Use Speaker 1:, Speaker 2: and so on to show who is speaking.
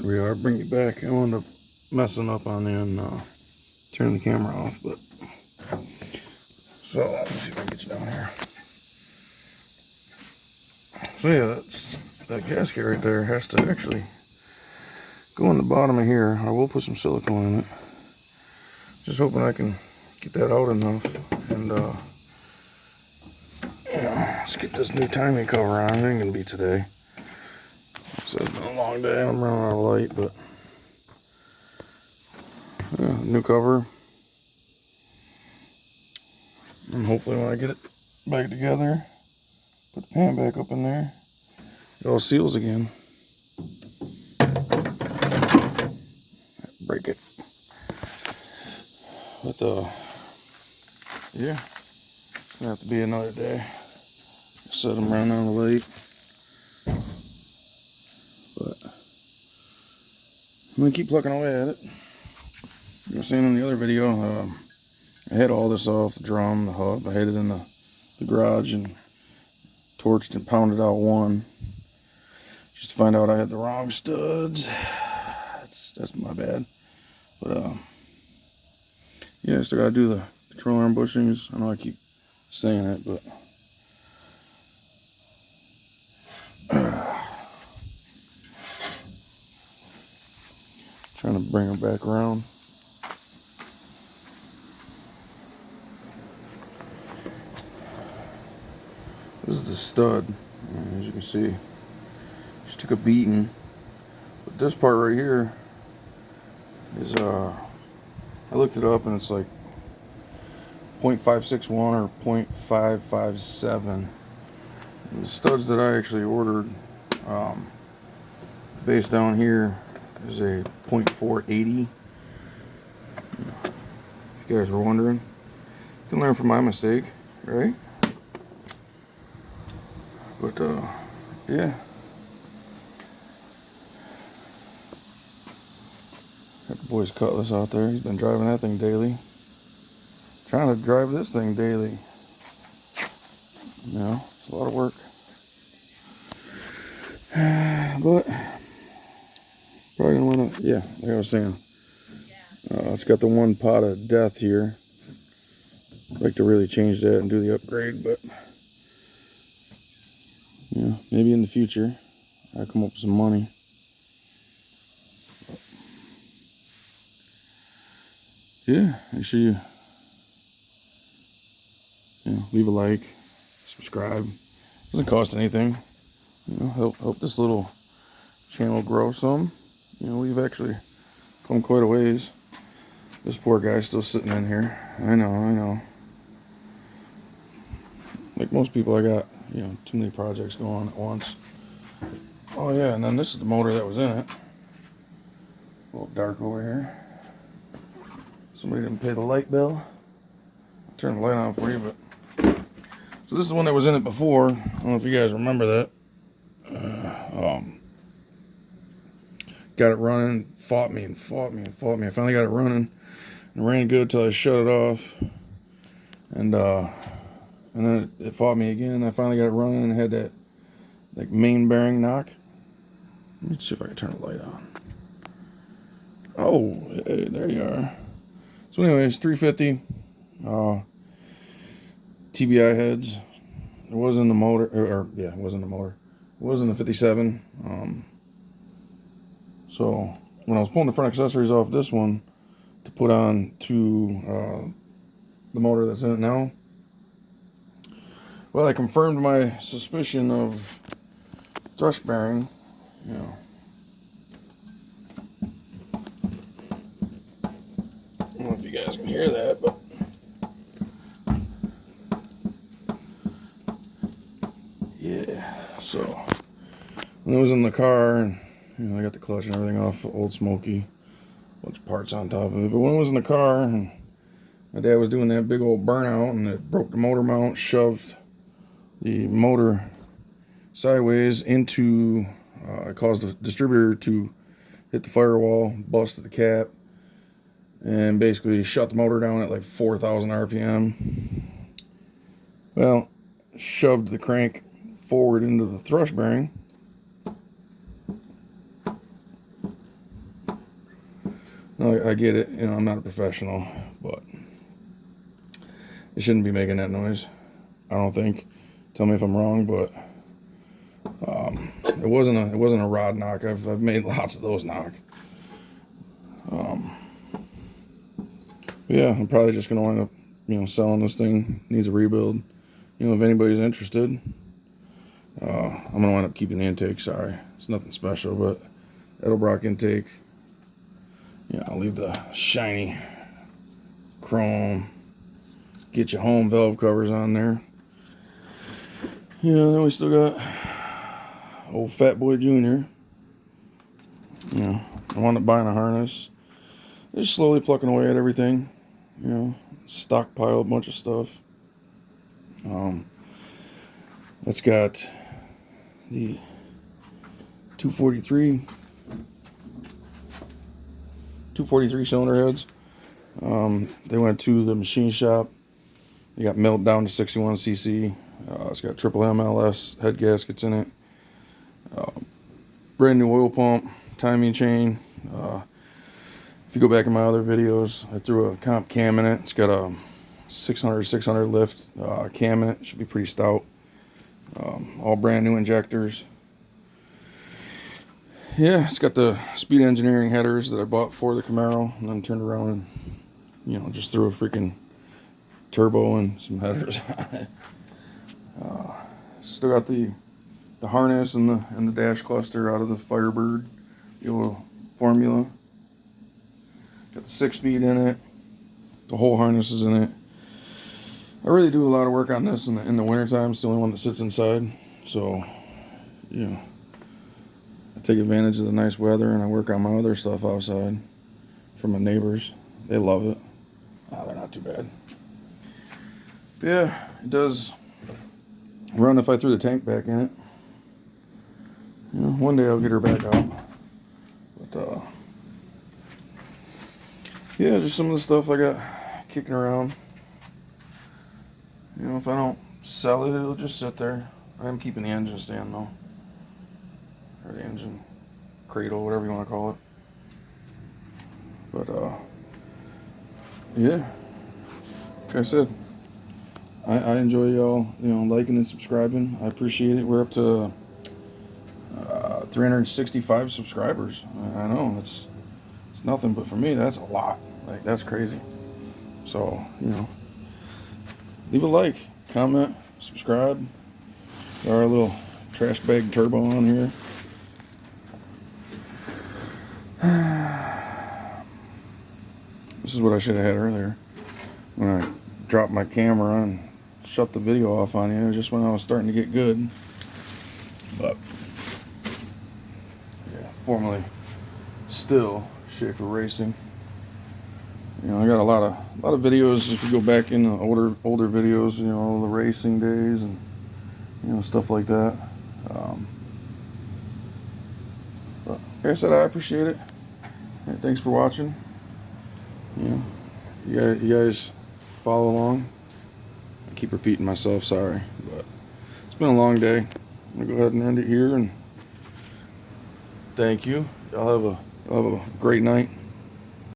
Speaker 1: we are. Bring you back. I wound up messing up on the end, turning the camera off, but so let me see if I can get you down here. So yeah, that gasket right there has to actually go in the bottom of here. I will put some silicone in it. Just hoping I can get that out enough, and let's get this new timing cover on. It ain't gonna be today. So it's been a long day. I'm running out of light, but yeah, new cover. And hopefully when I get it back together, put the pan back up in there, it all seals again. Break it. But yeah, it's gonna have to be another day. Said I'm running out of light, but I'm gonna keep plucking away at it. You were saying in the other video, I had all this off the drum, the hub. I had it in the garage and torched and pounded out one, just to find out I had the wrong studs. That's my bad. But yeah, I still gotta do the control arm bushings. I know I keep saying it, but trying to bring her back around. This is the stud, as you can see. Just took a beating. But this part right here is I looked it up and it's like 0.561 or 0.557. The studs that I actually ordered, base down here is a 0.480. If you guys were wondering, you can learn from my mistake, right? But yeah, got the boy's Cutlass out there. He's been driving that thing daily. Trying to drive this thing daily. You know, it's a lot of work. But probably gonna wanna, yeah, like I was saying, it's got the one pot of death here. I'd like to really change that and do the upgrade, but yeah, maybe in the future I come up with some money. Yeah, make sure you leave a like, subscribe. Doesn't cost anything. You know, help this little channel grow some. You know, we've actually come quite a ways. This poor guy's still sitting in here. I know. Like most people, I got, you know, too many projects going on at once. Oh yeah, and then this is the motor that was in it. A little dark over here. Somebody didn't pay the light bill. I'll turn the light on for you, but so this is the one that was in it before. I don't know if you guys remember that. Got it running, fought me. I finally got it running, and it ran good till I shut it off, and then it fought me again. I finally got it running and had that like main bearing knock. Let me see if I can turn the light on. Oh, hey, there you are. So anyways, 350 TBI heads. It wasn't the motor, it wasn't the motor. It wasn't the 57. So when I was pulling the front accessories off this one to put on to the motor that's in it now, well, I confirmed my suspicion of thrust bearing. You know, I don't know if you guys can hear that, but yeah. So when I was in the car, and you know, I got the clutch and everything off Old Smoky, bunch of parts on top of it. But when I was in the car, and my dad was doing that big old burnout, and it broke the motor mount, shoved the motor sideways into, it caused the distributor to hit the firewall, busted the cap, and basically shut the motor down at like 4,000 RPM. Well, shoved the crank forward into the thrust bearing, I get it, you know, I'm not a professional, but it shouldn't be making that noise, I don't think. Tell me if I'm wrong, but it wasn't a rod knock. I've made lots of those knock. Yeah, I'm probably just gonna wind up, you know, selling this thing. Needs a rebuild. You know, if anybody's interested, I'm gonna wind up keeping the intake. Sorry, it's nothing special, but Edelbrock intake. Yeah, I'll leave the shiny chrome get you home valve covers on there. Yeah, then we still got old Fat Boy Jr. You know, I wound up buying a harness. Just slowly plucking away at everything. You know, stockpile a bunch of stuff. That's got the 243 cylinder heads. They went to the machine shop. They got milled down to 61cc. It's got triple MLS head gaskets in it. Brand new oil pump, timing chain. If you go back in my other videos, I threw a comp cam in it. It's got a 600 lift cam in it. Should be pretty stout. All brand new injectors. Yeah, it's got the Speed Engineering headers that I bought for the Camaro, and then turned around and, you know, just threw a freaking turbo and some headers on it. Still got the harness and the dash cluster out of the Firebird, the old Formula. Got the 6-speed in it. The whole harness is in it. I really do a lot of work on this in the wintertime. It's the only one that sits inside, so you know, I take advantage of the nice weather, and I work on my other stuff outside for my neighbors. They love it. They're not too bad. But yeah, it does run if I threw the tank back in it. You know, one day I'll get her back out. But yeah, just some of the stuff I got kicking around. You know, if I don't sell it, it'll just sit there. I am keeping the engine stand though, or the engine cradle, whatever you want to call it. But yeah, like I said, I enjoy y'all, you know, liking and subscribing. I appreciate it. We're up to 365 subscribers. I know it's nothing, but for me that's a lot. Like, that's crazy. So, you know, leave a like, comment, subscribe. Got our little trash bag turbo on here. This is what I should have had earlier when I dropped my camera and shut the video off on you, just when I was starting to get good. But yeah, formerly still Schaefer Racing. You know, I got a lot of videos. If you go back in the older videos, you know, all the racing days and, you know, stuff like that. But like I said, I appreciate it. Yeah, thanks for watching. You know, you guys follow along. I keep repeating myself, sorry, but it's been a long day. I'm gonna go ahead and end it here, and thank you. Y'all have a great night.